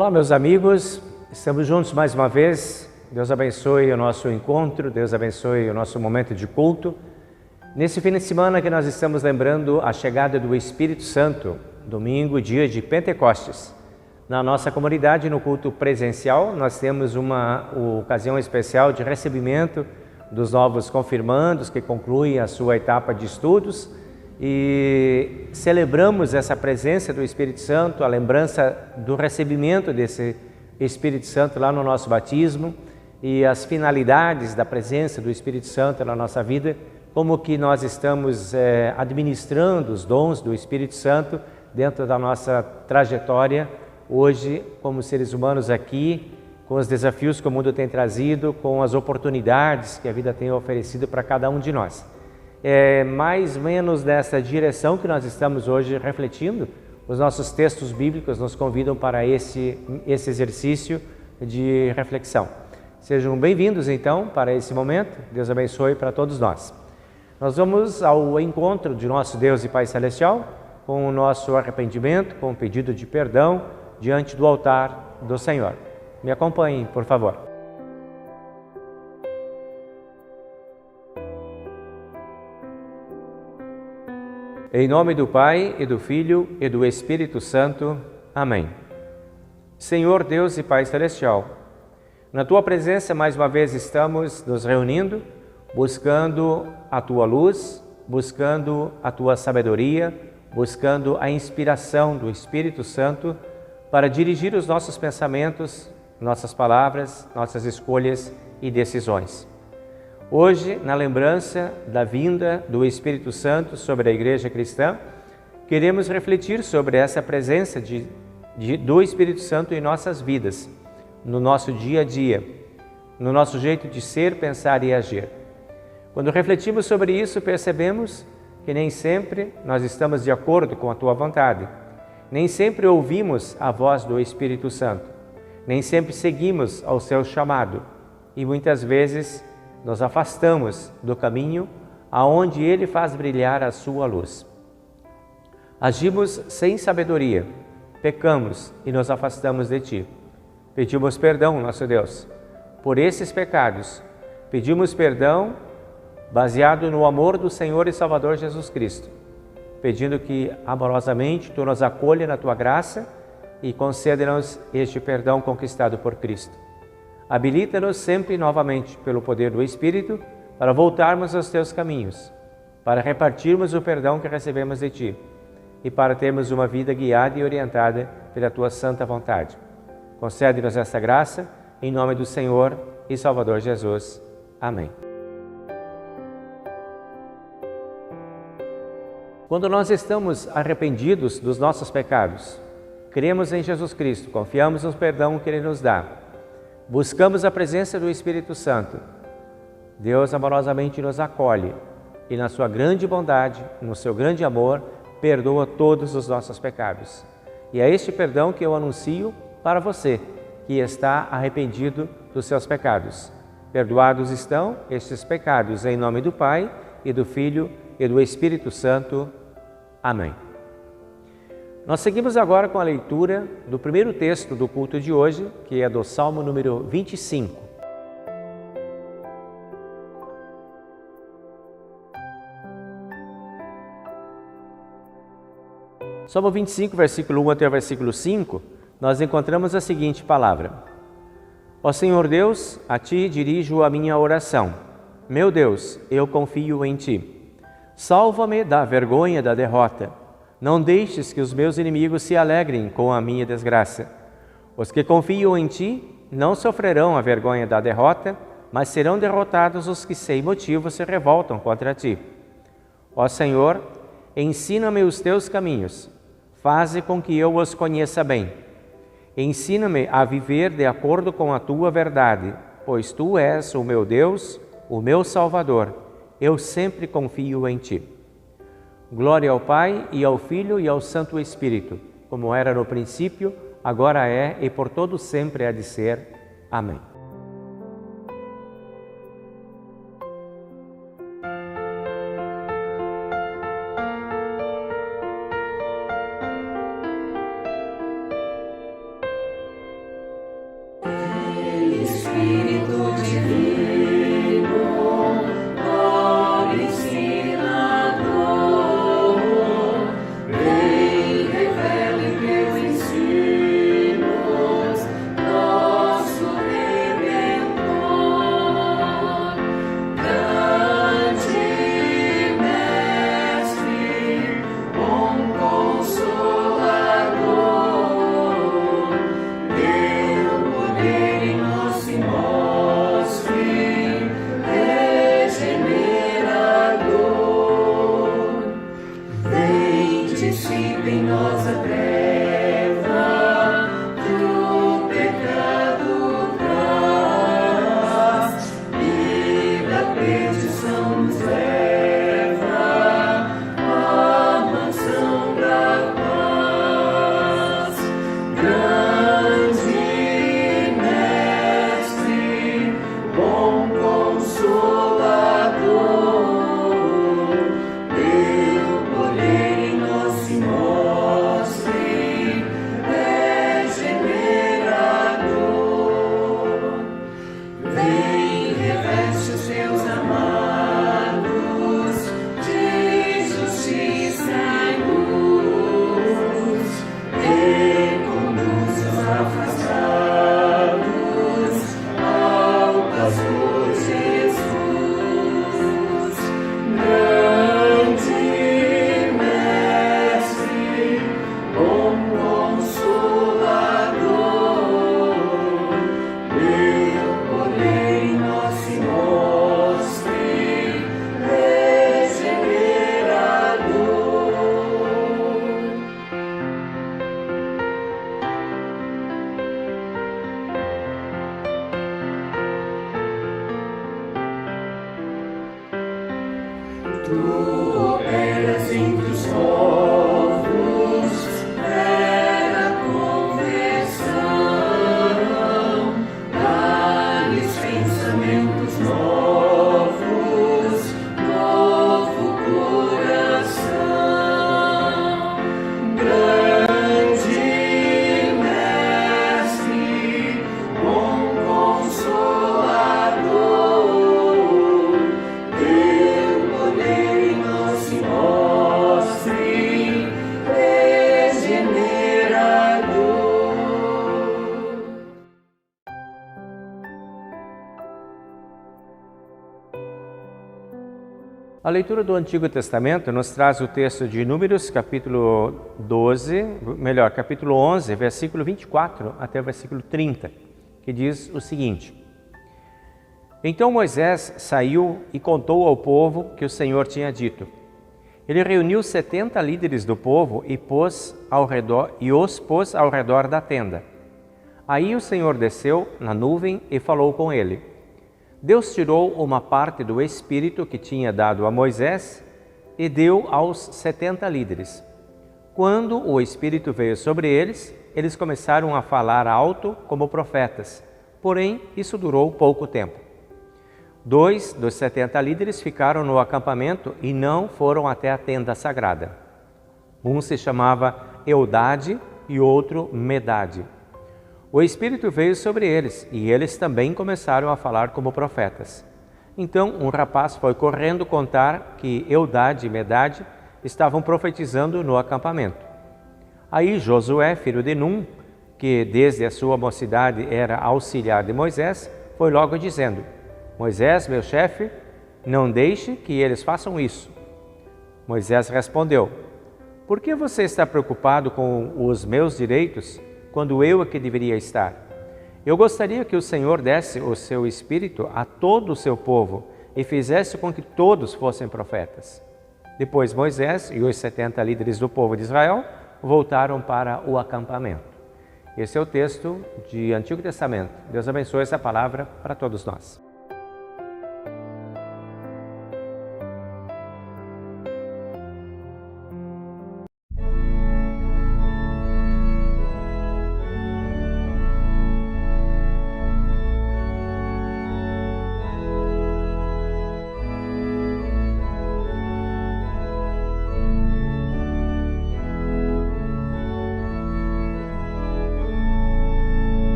Olá, meus amigos, estamos juntos mais uma vez. Deus abençoe o nosso encontro, Deus abençoe o nosso momento de culto. Nesse fim de semana que nós estamos lembrando a chegada do Espírito Santo, domingo, dia de Pentecostes. Na nossa comunidade, no culto presencial, nós temos uma ocasião especial de recebimento dos novos confirmandos que concluem a sua etapa de estudos e celebramos essa presença do Espírito Santo, a lembrança do recebimento desse Espírito Santo lá no nosso batismo e as finalidades da presença do Espírito Santo na nossa vida, como que nós estamos administrando os dons do Espírito Santo dentro da nossa trajetória hoje como seres humanos aqui, com os desafios que o mundo tem trazido, com as oportunidades que a vida tem oferecido para cada um de nós. É mais ou menos dessa direção que nós estamos hoje refletindo. Os nossos textos bíblicos nos convidam para esse exercício de reflexão. Sejam bem-vindos então para esse momento. Deus abençoe para todos nós. Nós vamos ao encontro de nosso Deus e Pai Celestial com o nosso arrependimento, com o pedido de perdão diante do altar do Senhor. Me acompanhem, por favor. Em nome do Pai, e do Filho, e do Espírito Santo. Amém. Senhor Deus e Pai Celestial, na Tua presença mais uma vez estamos nos reunindo, buscando a Tua luz, buscando a Tua sabedoria, buscando a inspiração do Espírito Santo para dirigir os nossos pensamentos, nossas palavras, nossas escolhas e decisões. Hoje, na lembrança da vinda do Espírito Santo sobre a Igreja Cristã, queremos refletir sobre essa presença do Espírito Santo em nossas vidas, no nosso dia a dia, no nosso jeito de ser, pensar e agir. Quando refletimos sobre isso, percebemos que nem sempre nós estamos de acordo com a Tua vontade, nem sempre ouvimos a voz do Espírito Santo, nem sempre seguimos ao seu chamado e muitas vezes nos afastamos do caminho aonde Ele faz brilhar a sua luz. Agimos sem sabedoria, pecamos e nos afastamos de Ti. Pedimos perdão, nosso Deus, por esses pecados. Pedimos perdão baseado no amor do Senhor e Salvador Jesus Cristo, pedindo que amorosamente Tu nos acolha na Tua graça e conceda-nos este perdão conquistado por Cristo. Habilita-nos sempre novamente pelo poder do Espírito para voltarmos aos Teus caminhos, para repartirmos o perdão que recebemos de Ti e para termos uma vida guiada e orientada pela Tua santa vontade. Concede-nos esta graça, em nome do Senhor e Salvador Jesus. Amém. Quando nós estamos arrependidos dos nossos pecados, cremos em Jesus Cristo, confiamos no perdão que Ele nos dá, buscamos a presença do Espírito Santo, Deus amorosamente nos acolhe e na sua grande bondade, no seu grande amor, perdoa todos os nossos pecados. E é este perdão que eu anuncio para você que está arrependido dos seus pecados. Perdoados estão estes pecados em nome do Pai e do Filho e do Espírito Santo. Amém. Nós seguimos agora com a leitura do primeiro texto do culto de hoje, que é do Salmo número 25. Salmo 25, versículo 1 até o versículo 5, nós encontramos a seguinte palavra: Ó Senhor Deus, a Ti dirijo a minha oração. Meu Deus, eu confio em Ti. Salva-me da vergonha da derrota. Não deixes que os meus inimigos se alegrem com a minha desgraça. Os que confiam em Ti não sofrerão a vergonha da derrota, mas serão derrotados os que sem motivo se revoltam contra Ti. Ó Senhor, ensina-me os Teus caminhos, faze com que eu os conheça bem. Ensina-me a viver de acordo com a Tua verdade, pois Tu és o meu Deus, o meu Salvador. Eu sempre confio em Ti. Glória ao Pai, e ao Filho, e ao Santo Espírito, como era no princípio, agora é, e por todo sempre há de ser. Amém. A leitura do Antigo Testamento nos traz o texto de Números, capítulo 11, versículo 24 até o versículo 30, que diz o seguinte: Então Moisés saiu e contou ao povo que o Senhor tinha dito. Ele reuniu 70 líderes do povo e os pôs ao redor da tenda. Aí o Senhor desceu na nuvem e falou com ele. Deus tirou uma parte do Espírito que tinha dado a Moisés e deu aos 70 líderes. Quando o Espírito veio sobre eles, eles começaram a falar alto como profetas, porém isso durou pouco tempo. 2 dos 70 líderes ficaram no acampamento e não foram até a tenda sagrada. Um se chamava Eldade e outro Medade. O Espírito veio sobre eles e eles também começaram a falar como profetas. Então um rapaz foi correndo contar que Eldade e Medade estavam profetizando no acampamento. Aí Josué, filho de Num, que desde a sua mocidade era auxiliar de Moisés, foi logo dizendo: Moisés, meu chefe, não deixe que eles façam isso. Moisés respondeu: Por que você está preocupado com os meus direitos quando eu é que deveria estar? Eu gostaria que o Senhor desse o seu Espírito a todo o seu povo e fizesse com que todos fossem profetas. Depois Moisés e os 70 líderes do povo de Israel voltaram para o acampamento. Esse é o texto de Antigo Testamento. Deus abençoe essa palavra para todos nós.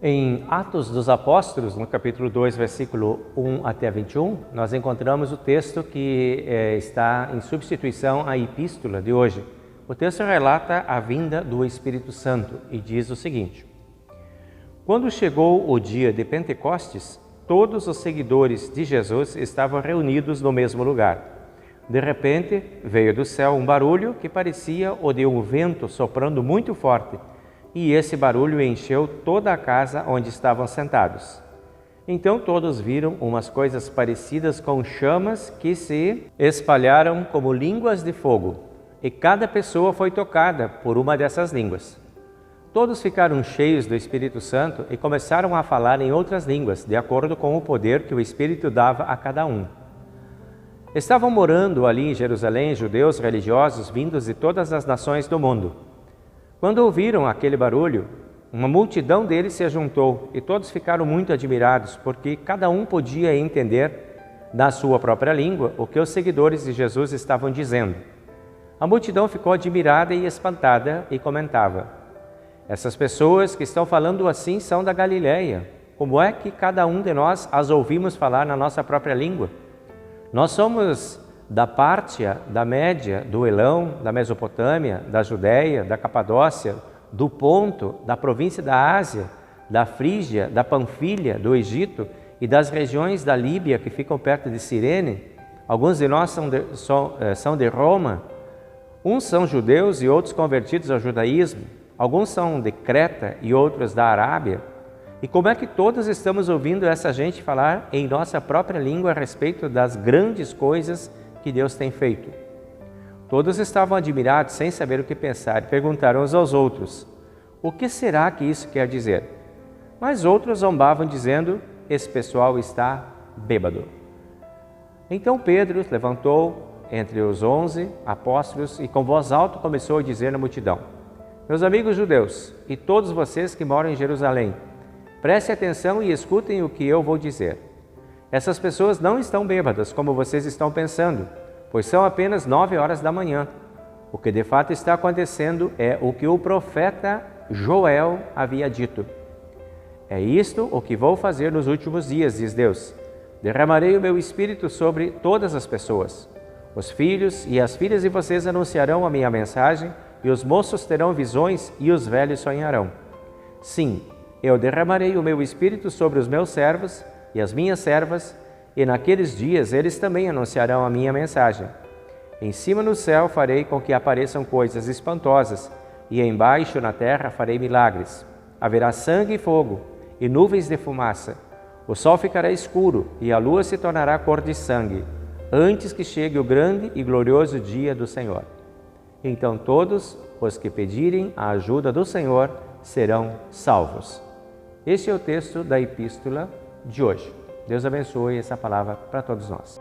Em Atos dos Apóstolos, no capítulo 2, versículo 1 até 21, nós encontramos o texto que está em substituição à epístola de hoje. O texto relata a vinda do Espírito Santo e diz o seguinte: Quando chegou o dia de Pentecostes, todos os seguidores de Jesus estavam reunidos no mesmo lugar. De repente, veio do céu um barulho que parecia o de um vento soprando muito forte, e esse barulho encheu toda a casa onde estavam sentados. Então todos viram umas coisas parecidas com chamas que se espalharam como línguas de fogo, e cada pessoa foi tocada por uma dessas línguas. Todos ficaram cheios do Espírito Santo e começaram a falar em outras línguas, de acordo com o poder que o Espírito dava a cada um. Estavam morando ali em Jerusalém judeus religiosos vindos de todas as nações do mundo. Quando ouviram aquele barulho, uma multidão deles se juntou e todos ficaram muito admirados, porque cada um podia entender na sua própria língua o que os seguidores de Jesus estavam dizendo. A multidão ficou admirada e espantada e comentava: essas pessoas que estão falando assim são da Galileia. Como é que cada um de nós as ouvimos falar na nossa própria língua? Nós somos da Pártia, da Média, do Elão, da Mesopotâmia, da Judéia, da Capadócia, do Ponto, da província da Ásia, da Frígia, da Panfilha, do Egito e das regiões da Líbia que ficam perto de Cirene. Alguns de nós são de Roma. Uns são judeus e outros convertidos ao judaísmo. Alguns são de Creta e outros da Arábia. E como é que todos estamos ouvindo essa gente falar em nossa própria língua a respeito das grandes coisas que Deus tem feito? Todos estavam admirados, sem saber o que pensar, e perguntaram uns aos outros: o que será que isso quer dizer? Mas outros zombavam, dizendo: esse pessoal está bêbado. Então Pedro levantou entre os 11 apóstolos e com voz alta começou a dizer na multidão: meus amigos judeus e todos vocês que moram em Jerusalém, prestem atenção e escutem o que eu vou dizer. Essas pessoas não estão bêbadas, como vocês estão pensando, pois são apenas 9 horas da manhã. O que de fato está acontecendo é o que o profeta Joel havia dito. É isto o que vou fazer nos últimos dias, diz Deus. Derramarei o meu espírito sobre todas as pessoas. Os filhos e as filhas de vocês anunciarão a minha mensagem, e os moços terão visões e os velhos sonharão. Sim, eu derramarei o meu espírito sobre os meus servos e as minhas servas, e naqueles dias eles também anunciarão a minha mensagem. Em cima no céu farei com que apareçam coisas espantosas, e embaixo na terra farei milagres. Haverá sangue e fogo, e nuvens de fumaça. O sol ficará escuro, e a lua se tornará cor de sangue, antes que chegue o grande e glorioso dia do Senhor. Então todos os que pedirem a ajuda do Senhor serão salvos. Este é o texto da epístola de hoje. Deus abençoe essa palavra para todos nós.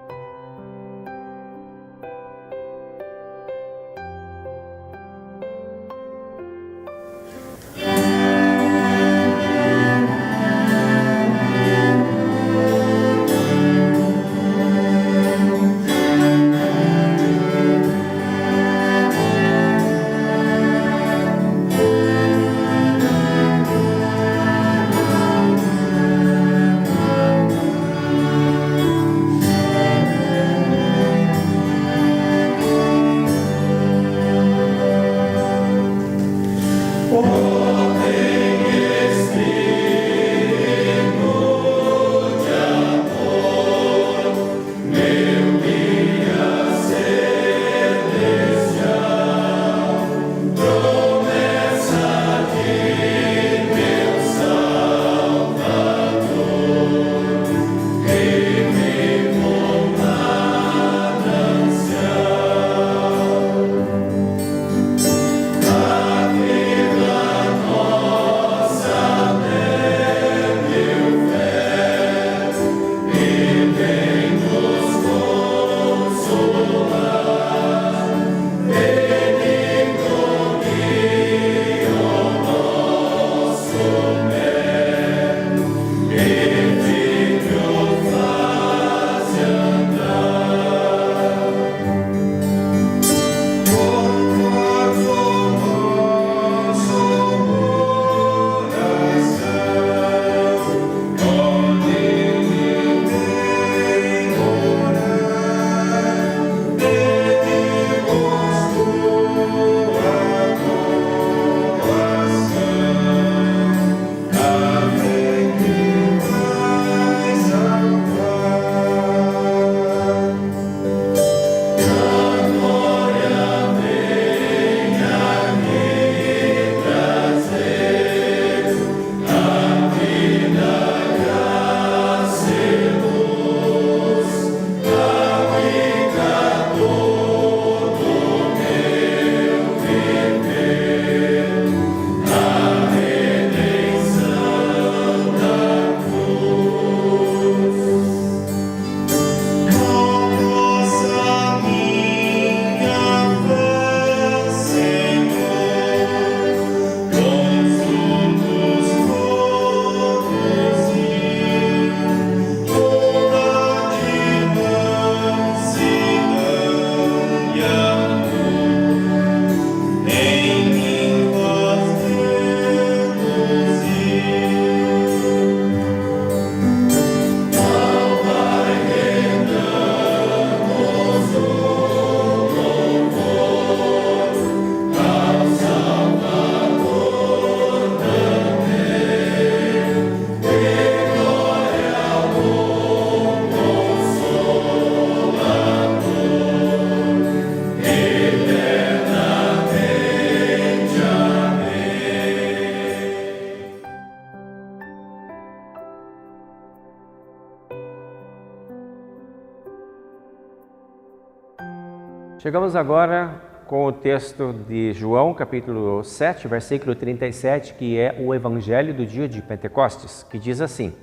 Chegamos agora com o texto de João, capítulo 7, versículo 37, que é o evangelho do dia de Pentecostes, que diz assim: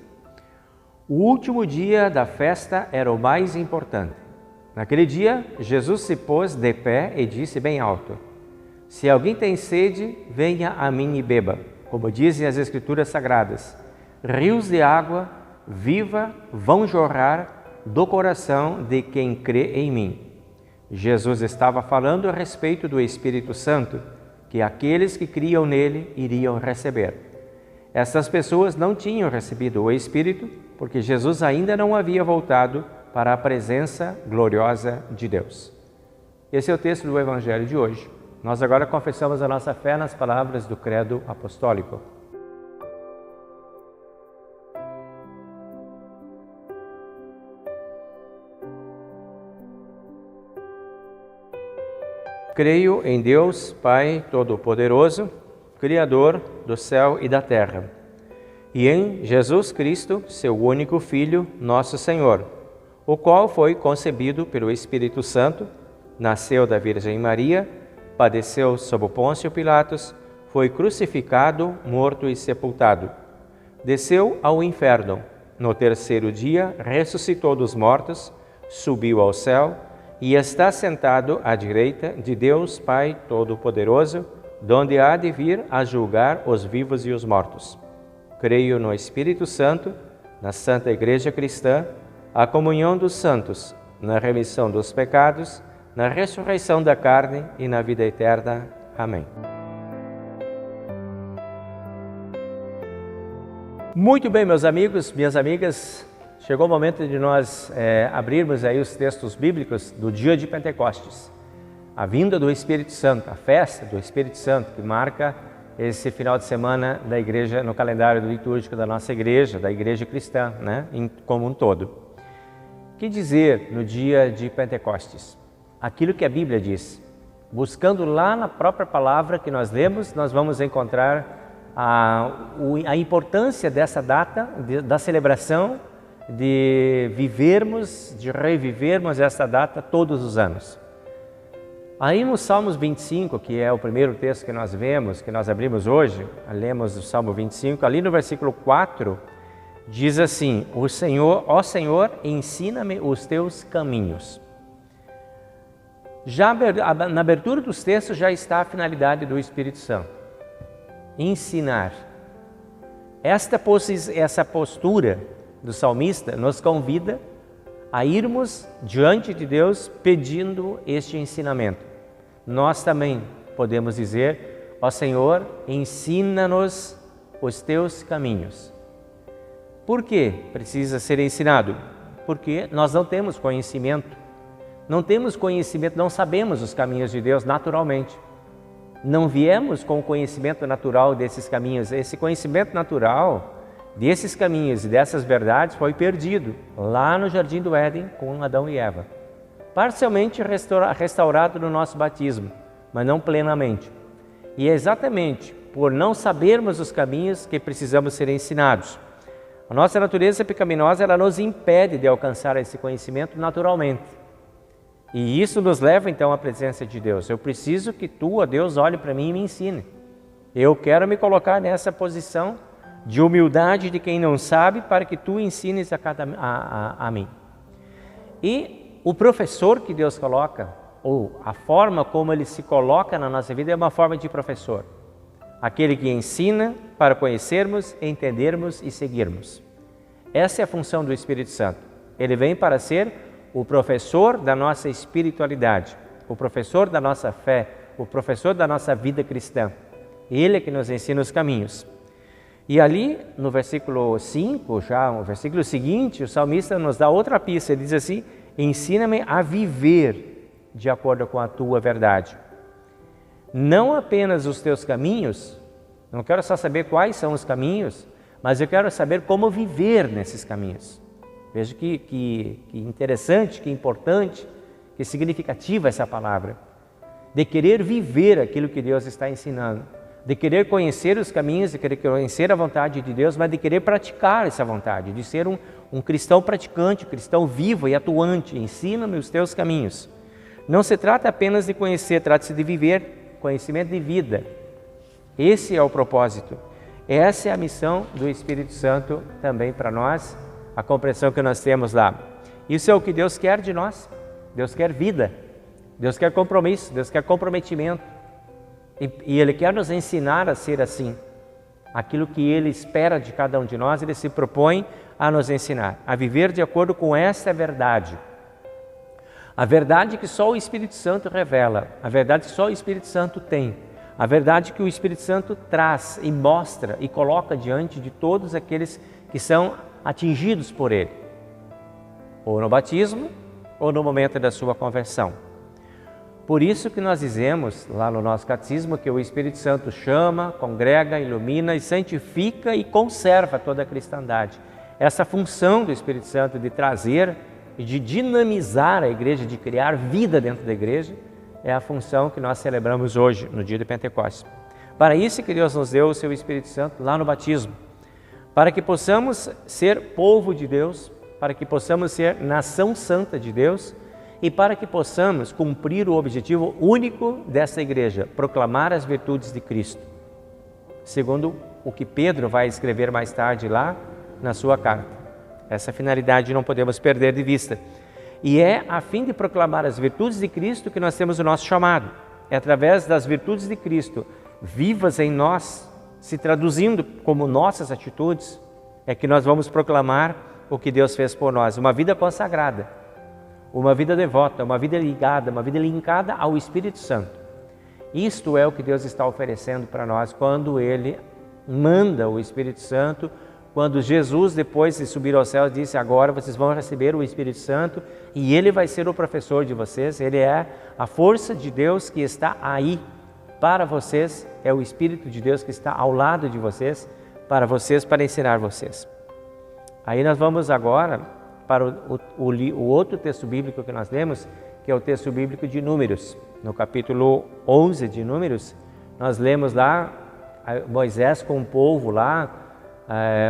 O último dia da festa era o mais importante. Naquele dia, Jesus se pôs de pé e disse bem alto: Se alguém tem sede, venha a mim e beba. Como dizem as Escrituras Sagradas, rios de água viva vão jorrar do coração de quem crê em mim. Jesus estava falando a respeito do Espírito Santo, que aqueles que criam nele iriam receber. Essas pessoas não tinham recebido o Espírito, porque Jesus ainda não havia voltado para a presença gloriosa de Deus. Esse é o texto do Evangelho de hoje. Nós agora confessamos a nossa fé nas palavras do Credo Apostólico. Creio em Deus, Pai Todo-Poderoso, Criador do céu e da terra, e em Jesus Cristo, seu único Filho, nosso Senhor, o qual foi concebido pelo Espírito Santo, nasceu da Virgem Maria, padeceu sob Pôncio Pilatos, foi crucificado, morto e sepultado. Desceu ao inferno. No terceiro dia, ressuscitou dos mortos, subiu ao céu e está sentado à direita de Deus Pai Todo-Poderoso, donde há de vir a julgar os vivos e os mortos. Creio no Espírito Santo, na Santa Igreja Cristã, a comunhão dos santos, na remissão dos pecados, na ressurreição da carne e na vida eterna. Amém. Muito bem, meus amigos, minhas amigas, chegou o momento de nós abrirmos aí os textos bíblicos do dia de Pentecostes. A vinda do Espírito Santo, a festa do Espírito Santo, que marca esse final de semana da igreja, no calendário litúrgico da nossa igreja, da igreja cristã, né, como um todo. O que dizer no dia de Pentecostes? Aquilo que a Bíblia diz. Buscando lá na própria palavra que nós lemos, nós vamos encontrar a importância dessa data, da celebração, de vivermos, de revivermos essa data todos os anos. Aí no Salmos 25, que é o primeiro texto que nós vemos, que nós abrimos hoje, lemos o Salmo 25, ali no versículo 4, diz assim: Ó Senhor, ensina-me os teus caminhos. Já na abertura dos textos já está a finalidade do Espírito Santo: ensinar. Essa postura do salmista nos convida a irmos diante de Deus pedindo este ensinamento. Nós também podemos dizer: ó Senhor, ensina-nos os teus caminhos. Por que precisa ser ensinado? Porque nós não temos conhecimento. Não temos conhecimento, não sabemos os caminhos de Deus naturalmente. Não viemos com o conhecimento natural desses caminhos. Esse conhecimento natural desses caminhos e dessas verdades foi perdido lá no Jardim do Éden com Adão e Eva. Parcialmente restaurado no nosso batismo, mas não plenamente. E é exatamente por não sabermos os caminhos que precisamos ser ensinados. A nossa natureza pecaminosa, ela nos impede de alcançar esse conhecimento naturalmente. E isso nos leva então à presença de Deus. Eu preciso que tu, ó Deus, olhe para mim e me ensine. Eu quero me colocar nessa posição de humildade de quem não sabe, para que tu ensines a mim. E o professor que Deus coloca, ou a forma como ele se coloca na nossa vida, é uma forma de professor. Aquele que ensina para conhecermos, entendermos e seguirmos. Essa é a função do Espírito Santo. Ele vem para ser o professor da nossa espiritualidade, o professor da nossa fé, o professor da nossa vida cristã. Ele é que nos ensina os caminhos. E ali no versículo 5, já no versículo seguinte, o salmista nos dá outra pista. Ele diz assim: ensina-me a viver de acordo com a tua verdade. Não apenas os teus caminhos, não quero só saber quais são os caminhos, mas eu quero saber como viver nesses caminhos. Veja que interessante, que importante, que significativa essa palavra. De querer viver aquilo que Deus está ensinando. De querer conhecer os caminhos, de querer conhecer a vontade de Deus, mas de querer praticar essa vontade, de ser um cristão praticante, um cristão vivo e atuante. Ensina-me os teus caminhos. Não se trata apenas de conhecer, trata-se de viver, conhecimento de vida. Esse é o propósito. Essa é a missão do Espírito Santo também para nós, a compreensão que nós temos lá. Isso é o que Deus quer de nós. Deus quer vida, Deus quer compromisso, Deus quer comprometimento. E Ele quer nos ensinar a ser assim. Aquilo que Ele espera de cada um de nós, Ele se propõe a nos ensinar, a viver de acordo com essa verdade. A verdade que só o Espírito Santo revela, a verdade que só o Espírito Santo tem, a verdade que o Espírito Santo traz e mostra e coloca diante de todos aqueles que são atingidos por Ele, ou no batismo, ou no momento da sua conversão. Por isso que nós dizemos lá no nosso catecismo que o Espírito Santo chama, congrega, ilumina e santifica e conserva toda a cristandade. Essa função do Espírito Santo de trazer e de dinamizar a igreja, de criar vida dentro da igreja, é a função que nós celebramos hoje, no dia de Pentecostes. Para isso que Deus nos deu o seu Espírito Santo lá no batismo, para que possamos ser povo de Deus, para que possamos ser nação santa de Deus e para que possamos cumprir o objetivo único dessa igreja, proclamar as virtudes de Cristo, segundo o que Pedro vai escrever mais tarde lá na sua carta. Essa finalidade não podemos perder de vista. E é a fim de proclamar as virtudes de Cristo que nós temos o nosso chamado. É através das virtudes de Cristo, vivas em nós, se traduzindo como nossas atitudes, é que nós vamos proclamar o que Deus fez por nós. Uma vida consagrada, uma vida devota, uma vida ligada, uma vida linkada ao Espírito Santo. Isto é o que Deus está oferecendo para nós quando Ele manda o Espírito Santo. Quando Jesus, depois de subir ao céu, disse: agora vocês vão receber o Espírito Santo e Ele vai ser o professor de vocês. Ele é a força de Deus que está aí para vocês, é o Espírito de Deus que está ao lado de vocês, para ensinar vocês. Aí nós vamos agora para o outro texto bíblico que nós lemos, que é o texto bíblico de Números. No capítulo 11 de Números, nós lemos lá Moisés com o povo lá.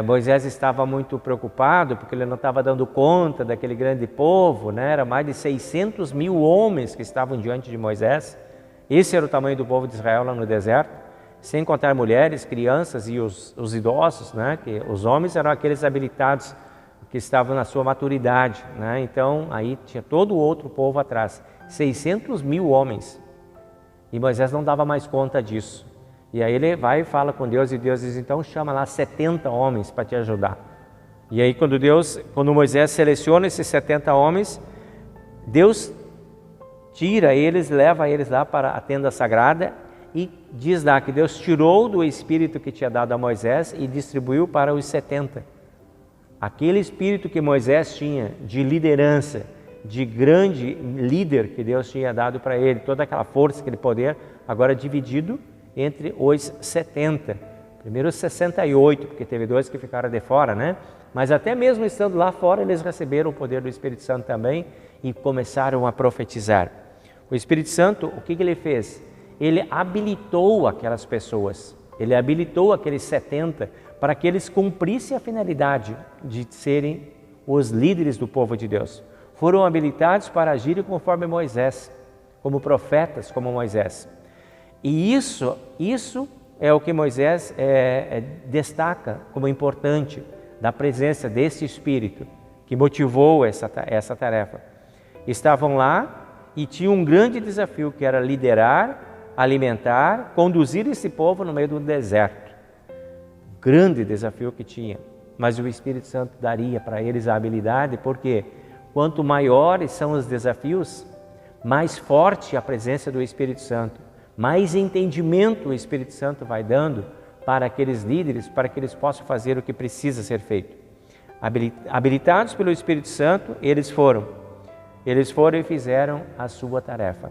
Moisés estava muito preocupado porque ele não estava dando conta daquele grande povo, né? Era mais de 600 mil homens que estavam diante de Moisés. Esse era o tamanho do povo de Israel lá no deserto, sem contar mulheres, crianças e os idosos, né? Que os homens eram aqueles habilitados que estavam na sua maturidade, né? Então aí tinha todo o outro povo atrás, 600 mil homens, e Moisés não dava mais conta disso. E aí ele vai e fala com Deus, e Deus diz: então chama lá 70 homens para te ajudar. E aí quando Moisés seleciona esses 70 homens, Deus tira eles, leva eles lá para a tenda sagrada e diz lá que Deus tirou do espírito que tinha dado a Moisés e distribuiu para os 70. Aquele espírito que Moisés tinha de liderança, de grande líder que Deus tinha dado para ele, toda aquela força, aquele poder, agora dividido entre os 70, primeiro os 68, porque teve 2 que ficaram de fora, né? Mas até mesmo estando lá fora, eles receberam o poder do Espírito Santo também e começaram a profetizar. O Espírito Santo, o que ele fez? Ele habilitou aquelas pessoas, ele habilitou aqueles 70 para que eles cumprissem a finalidade de serem os líderes do povo de Deus. Foram habilitados para agirem conforme Moisés, como profetas como Moisés. E isso é o que Moisés destaca como importante, da presença desse Espírito que motivou essa tarefa. Estavam lá e tinham um grande desafio, que era liderar, alimentar, conduzir esse povo no meio do deserto. Grande desafio que tinha, mas o Espírito Santo daria para eles a habilidade, porque quanto maiores são os desafios, mais forte a presença do Espírito Santo, mais entendimento o Espírito Santo vai dando para aqueles líderes, para que eles possam fazer o que precisa ser feito. Habilitados pelo Espírito Santo, eles foram e fizeram a sua tarefa.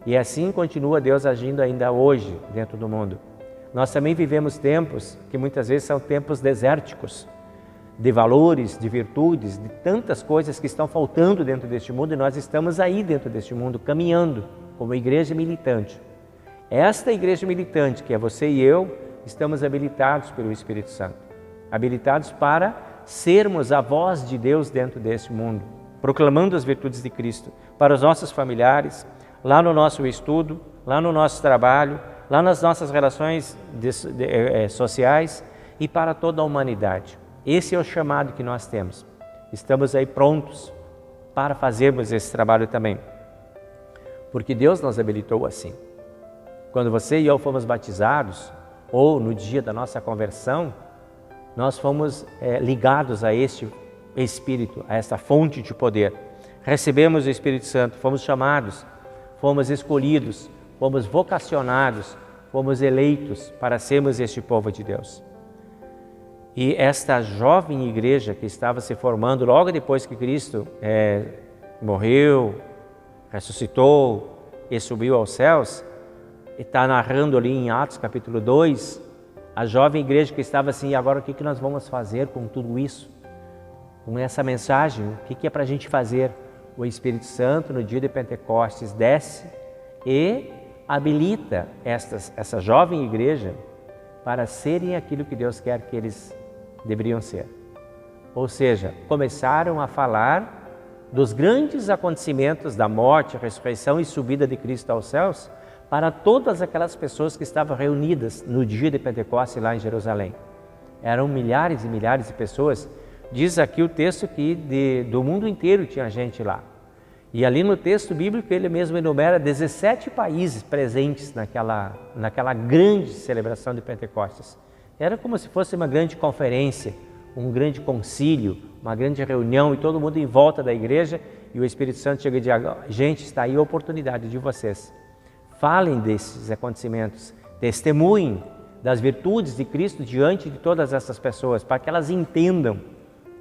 E assim continua Deus agindo ainda hoje dentro do mundo. Nós também vivemos tempos que muitas vezes são tempos desérticos, de valores, de virtudes, de tantas coisas que estão faltando dentro deste mundo, e nós estamos aí dentro deste mundo, caminhando como igreja militante. Esta igreja militante, que é você e eu, estamos habilitados pelo Espírito Santo, habilitados para sermos a voz de Deus dentro desse mundo, proclamando as virtudes de Cristo para os nossos familiares, lá no nosso estudo, lá no nosso trabalho, lá nas nossas relações sociais e para toda a humanidade. Esse é o chamado que nós temos. Estamos aí prontos para fazermos esse trabalho também, porque Deus nos habilitou assim. Quando você e eu fomos batizados, ou no dia da nossa conversão, nós fomos ligados a este Espírito, a esta fonte de poder. Recebemos o Espírito Santo, fomos chamados, fomos escolhidos, fomos vocacionados, fomos eleitos para sermos este povo de Deus. E esta jovem igreja que estava se formando logo depois que Cristo morreu, ressuscitou e subiu aos céus, está narrando ali em Atos capítulo 2, a jovem igreja que estava assim, agora o que nós vamos fazer com tudo isso? Com essa mensagem, o que é para a gente fazer? O Espírito Santo no dia de Pentecostes desce e habilita essa jovem igreja para serem aquilo que Deus quer que eles deveriam ser. Ou seja, começaram a falar dos grandes acontecimentos da morte, ressurreição e subida de Cristo aos céus para todas aquelas pessoas que estavam reunidas no dia de Pentecostes lá em Jerusalém. Eram milhares e milhares de pessoas. Diz aqui o texto que do mundo inteiro tinha gente lá. E ali no texto bíblico ele mesmo enumera 17 países presentes naquela grande celebração de Pentecostes. Era como se fosse uma grande conferência, um grande concílio, uma grande reunião e todo mundo em volta da igreja e o Espírito Santo chega e diz, gente, está aí a oportunidade de vocês. Falem desses acontecimentos, testemunhem das virtudes de Cristo diante de todas essas pessoas, para que elas entendam.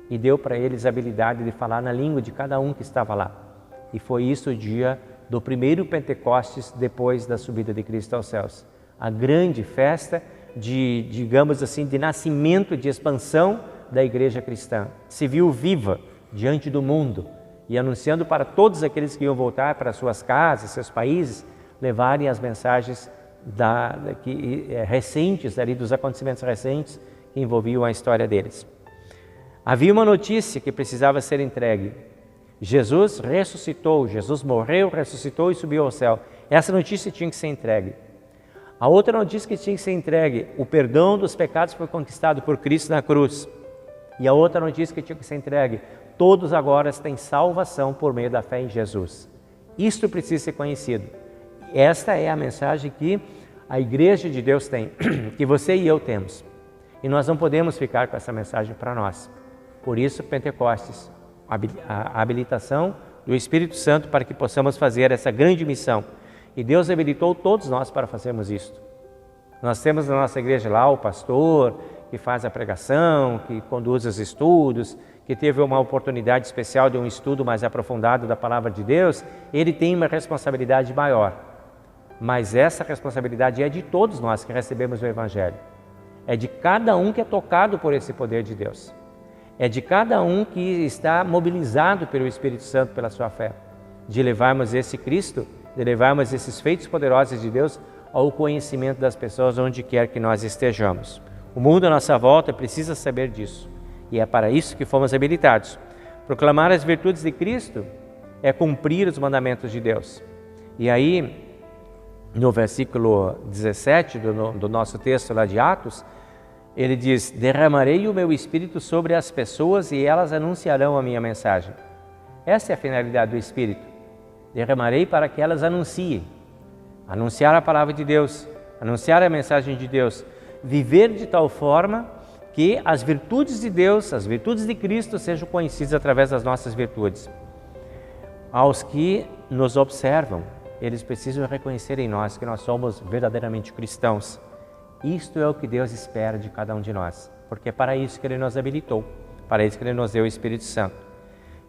E deu para eles a habilidade de falar na língua de cada um que estava lá. E foi isso o dia do primeiro Pentecostes depois da subida de Cristo aos céus. A grande festa digamos assim, de nascimento, de expansão da igreja cristã. Se viu viva diante do mundo e anunciando para todos aqueles que iam voltar para suas casas, seus países, levarem as mensagens recentes, ali, dos acontecimentos recentes que envolviam a história deles. Havia uma notícia que precisava ser entregue. Jesus ressuscitou, Jesus morreu, ressuscitou e subiu ao céu. Essa notícia tinha que ser entregue. A outra notícia que tinha que ser entregue, o perdão dos pecados foi conquistado por Cristo na cruz. E a outra notícia que tinha que ser entregue, todos agora têm salvação por meio da fé em Jesus. Isto precisa ser conhecido. Esta é a mensagem que a igreja de Deus tem, que você e eu temos. E nós não podemos ficar com essa mensagem para nós. Por isso, Pentecostes, a habilitação do Espírito Santo para que possamos fazer essa grande missão. E Deus habilitou todos nós para fazermos isto. Nós temos na nossa igreja lá o pastor que faz a pregação, que conduz os estudos, que teve uma oportunidade especial de um estudo mais aprofundado da palavra de Deus. Ele tem uma responsabilidade maior. Mas essa responsabilidade é de todos nós que recebemos o Evangelho. É de cada um que é tocado por esse poder de Deus. É de cada um que está mobilizado pelo Espírito Santo, pela sua fé, de levarmos esse Cristo, de levarmos esses feitos poderosos de Deus ao conhecimento das pessoas onde quer que nós estejamos. O mundo à nossa volta precisa saber disso. E é para isso que fomos habilitados. Proclamar as virtudes de Cristo é cumprir os mandamentos de Deus. E aí, no versículo 17 do nosso texto lá de Atos, ele diz, derramarei o meu Espírito sobre as pessoas e elas anunciarão a minha mensagem. Essa é a finalidade do Espírito. Derramarei para que elas anunciem. Anunciar a palavra de Deus, anunciar a mensagem de Deus. Viver de tal forma que as virtudes de Deus, as virtudes de Cristo sejam conhecidas através das nossas virtudes. Aos que nos observam, eles precisam reconhecer em nós que nós somos verdadeiramente cristãos. Isto é o que Deus espera de cada um de nós, porque é para isso que Ele nos habilitou, para isso que Ele nos deu o Espírito Santo.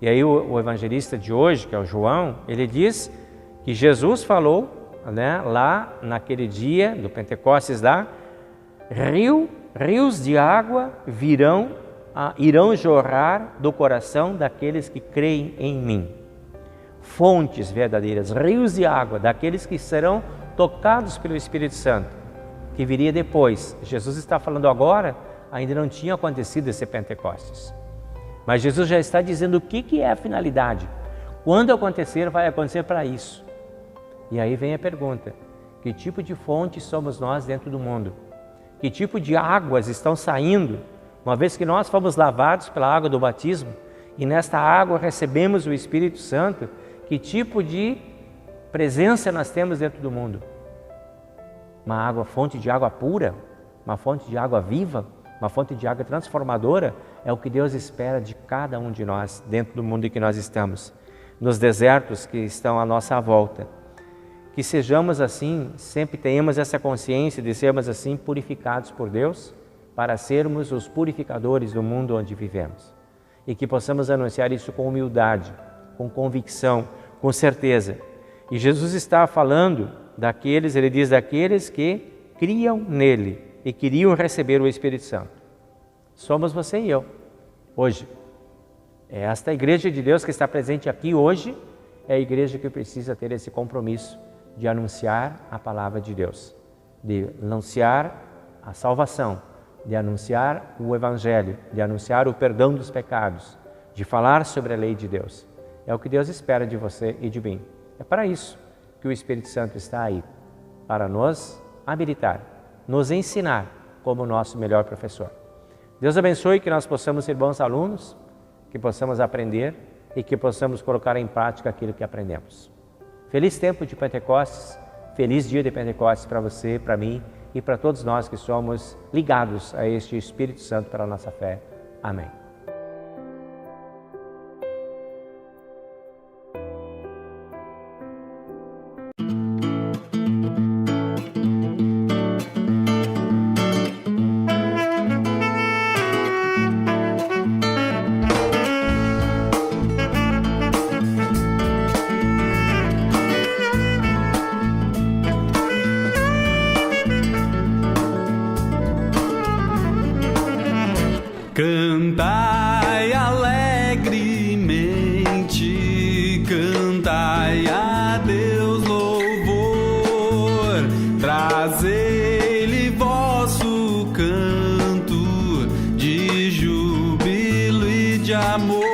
E aí o evangelista de hoje, que é o João, ele diz que Jesus falou, lá naquele dia do Pentecostes lá, rios de água irão jorrar do coração daqueles que creem em mim. Fontes verdadeiras, rios de água, daqueles que serão tocados pelo Espírito Santo, que viria depois. Jesus está falando agora, ainda não tinha acontecido esse Pentecostes. Mas Jesus já está dizendo o que é a finalidade. Quando acontecer, vai acontecer para isso. E aí vem a pergunta: que tipo de fonte somos nós dentro do mundo? Que tipo de águas estão saindo, uma vez que nós fomos lavados pela água do batismo e nesta água recebemos o Espírito Santo? Que tipo de presença nós temos dentro do mundo? Uma fonte de água pura? Uma fonte de água viva? Uma fonte de água transformadora? É o que Deus espera de cada um de nós dentro do mundo em que nós estamos, nos desertos que estão à nossa volta. Que sejamos assim, sempre tenhamos essa consciência de sermos assim purificados por Deus, para sermos os purificadores do mundo onde vivemos. E que possamos anunciar isso com humildade, com convicção, com certeza. E Jesus está falando daqueles, ele diz, daqueles que criam nele e queriam receber o Espírito Santo. Somos você e eu, hoje. É esta igreja de Deus que está presente aqui hoje, é a igreja que precisa ter esse compromisso de anunciar a palavra de Deus, de anunciar a salvação, de anunciar o Evangelho, de anunciar o perdão dos pecados, de falar sobre a lei de Deus. É o que Deus espera de você e de mim. É para isso que o Espírito Santo está aí, para nos habilitar, nos ensinar como nosso melhor professor. Deus abençoe que nós possamos ser bons alunos, que possamos aprender e que possamos colocar em prática aquilo que aprendemos. Feliz tempo de Pentecostes, feliz dia de Pentecostes para você, para mim e para todos nós que somos ligados a este Espírito Santo para a nossa fé. Amém. Cantai alegremente, cantai a Deus louvor, trazei-lhe vosso canto de júbilo e de amor.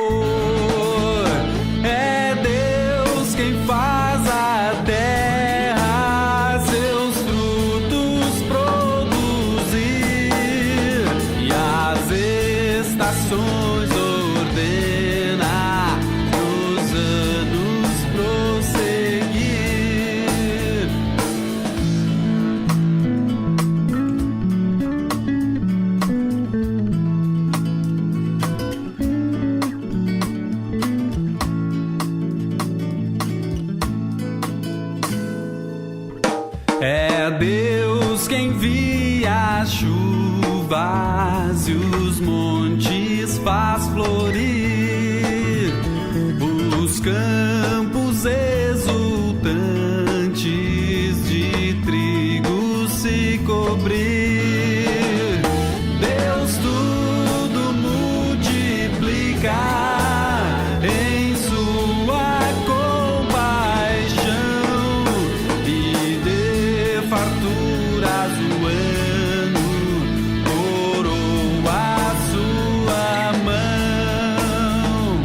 É Deus quem faz a terra seus frutos produzir e as estações ordena os anos prosseguir. É Deus quem envia as chuvas e os montes faz florir, os campos exultantes de trigo se cobrir. Deus tudo multiplica em sua compaixão e dê farturas o ano, coroa a sua mão.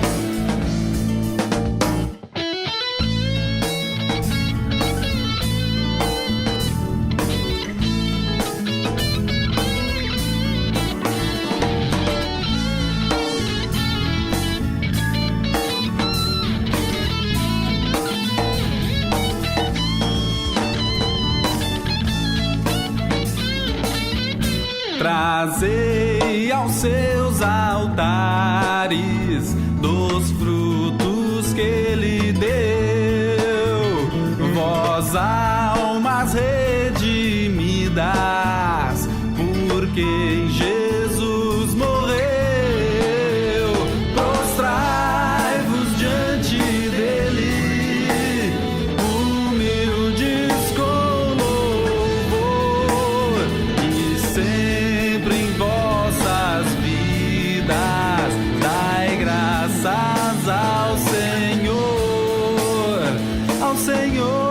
Trazei aos seus altares dos frutos que ele deu, vós almas redimidas, porque em Jesus morreu. Prostrai-vos diante dele, humildes com louvor, e sempre em vossas vidas dai graças ao Senhor, ao Senhor.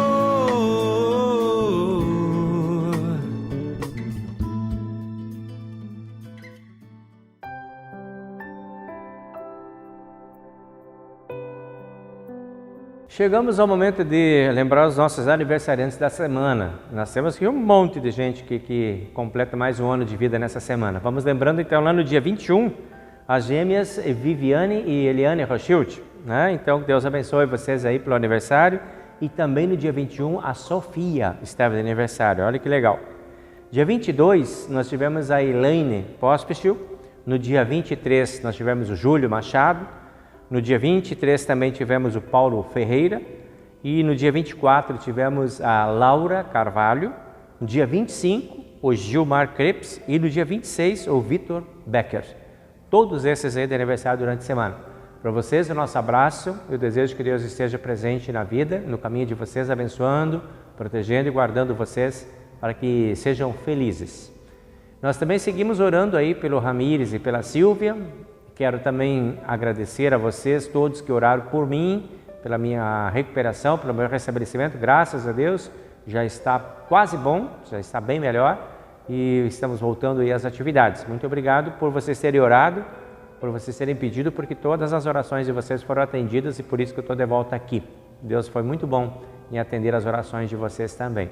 Chegamos ao momento de lembrar os nossos aniversariantes da semana. Nós temos aqui um monte de gente que completa mais um ano de vida nessa semana. Vamos lembrando então lá no dia 21, as gêmeas Viviane e Eliane Rothschild, né? Então Deus abençoe vocês aí pelo aniversário. E também no dia 21 a Sofia estava de aniversário, olha que legal. Dia 22 nós tivemos a Elaine Pospisil. No dia 23 nós tivemos o Júlio Machado. No dia 23 também tivemos o Paulo Ferreira. E no dia 24 tivemos a Laura Carvalho. No dia 25 o Gilmar Krebs. E no dia 26 o Vitor Becker. Todos esses aí de aniversário durante a semana. Para vocês o nosso abraço. Eu desejo que Deus esteja presente na vida, no caminho de vocês, abençoando, protegendo e guardando vocês para que sejam felizes. Nós também seguimos orando aí pelo Ramires e pela Silvia. Quero também agradecer a vocês todos que oraram por mim, pela minha recuperação, pelo meu restabelecimento. Graças a Deus, já está quase bom, já está bem melhor e estamos voltando aí às atividades. Muito obrigado por vocês terem orado, por vocês terem pedido, porque todas as orações de vocês foram atendidas e por isso que eu estou de volta aqui. Deus foi muito bom em atender as orações de vocês também.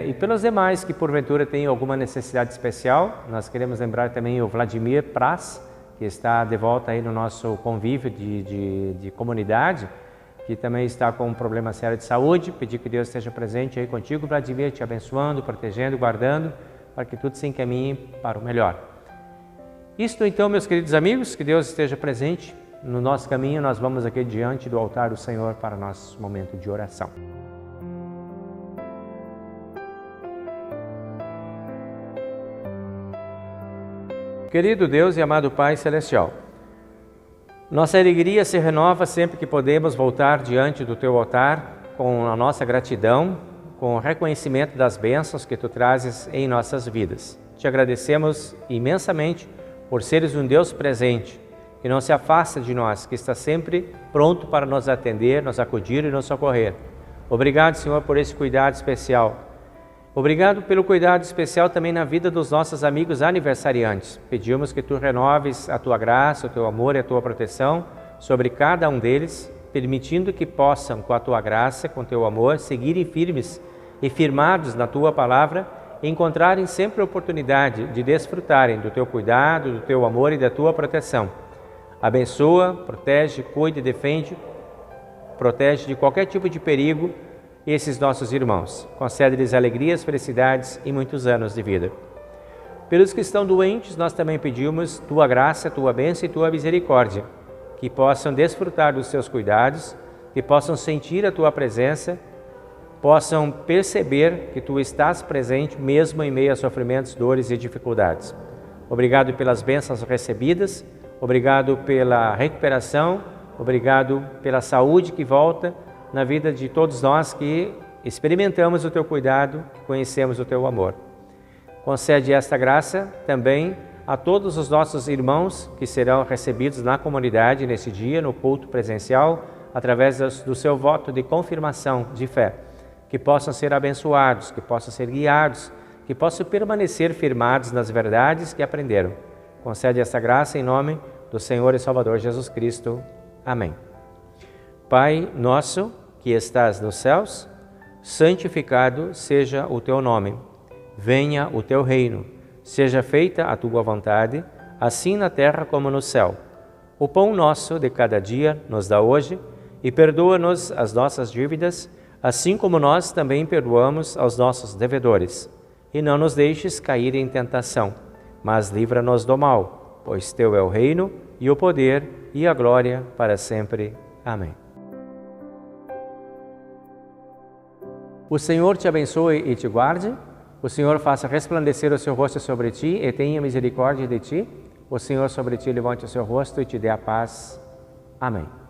E pelos demais que porventura têm alguma necessidade especial, nós queremos lembrar também o Vladimir Praz, que está de volta aí no nosso convívio de comunidade, que também está com um problema sério de saúde. Pedir que Deus esteja presente aí contigo, Vladimir, te abençoando, protegendo, guardando, para que tudo se encaminhe para o melhor. Isto então, meus queridos amigos, que Deus esteja presente no nosso caminho. Nós vamos aqui diante do altar do Senhor para nosso momento de oração. Querido Deus e amado Pai Celestial, nossa alegria se renova sempre que podemos voltar diante do Teu altar com a nossa gratidão, com o reconhecimento das bênçãos que Tu trazes em nossas vidas. Te agradecemos imensamente por seres um Deus presente, que não se afasta de nós, que está sempre pronto para nos atender, nos acudir e nos socorrer. Obrigado, Senhor, por esse cuidado especial. Obrigado pelo cuidado especial também na vida dos nossos amigos aniversariantes. Pedimos que Tu renoves a Tua graça, o Teu amor e a Tua proteção sobre cada um deles, permitindo que possam, com a Tua graça, com o Teu amor, seguirem firmes e firmados na Tua palavra, e encontrarem sempre a oportunidade de desfrutarem do Teu cuidado, do Teu amor e da Tua proteção. Abençoa, protege, cuida e defende, protege de qualquer tipo de perigo esses nossos irmãos. Concede-lhes alegrias, felicidades e muitos anos de vida. Pelos que estão doentes, nós também pedimos Tua graça, Tua bênção e Tua misericórdia, que possam desfrutar dos Teus cuidados, que possam sentir a Tua presença, possam perceber que Tu estás presente mesmo em meio a sofrimentos, dores e dificuldades. Obrigado pelas bênçãos recebidas, obrigado pela recuperação, obrigado pela saúde que volta na vida de todos nós que experimentamos o Teu cuidado, que conhecemos o Teu amor. Concede esta graça também a todos os nossos irmãos que serão recebidos na comunidade nesse dia, no culto presencial, através do seu voto de confirmação de fé, que possam ser abençoados, que possam ser guiados, que possam permanecer firmados nas verdades que aprenderam. Concede esta graça em nome do Senhor e Salvador Jesus Cristo. Amém. Pai nosso, que estás nos céus, santificado seja o Teu nome. Venha o Teu reino. Seja feita a Tua vontade, assim na terra como no céu. O pão nosso de cada dia nos dá hoje, e perdoa-nos as nossas dívidas, assim como nós também perdoamos aos nossos devedores. E não nos deixes cair em tentação, mas livra-nos do mal, pois Teu é o reino, e o poder, e a glória para sempre. Amém. O Senhor te abençoe e te guarde. O Senhor faça resplandecer o seu rosto sobre ti e tenha misericórdia de ti. O Senhor sobre ti levante o seu rosto e te dê a paz. Amém.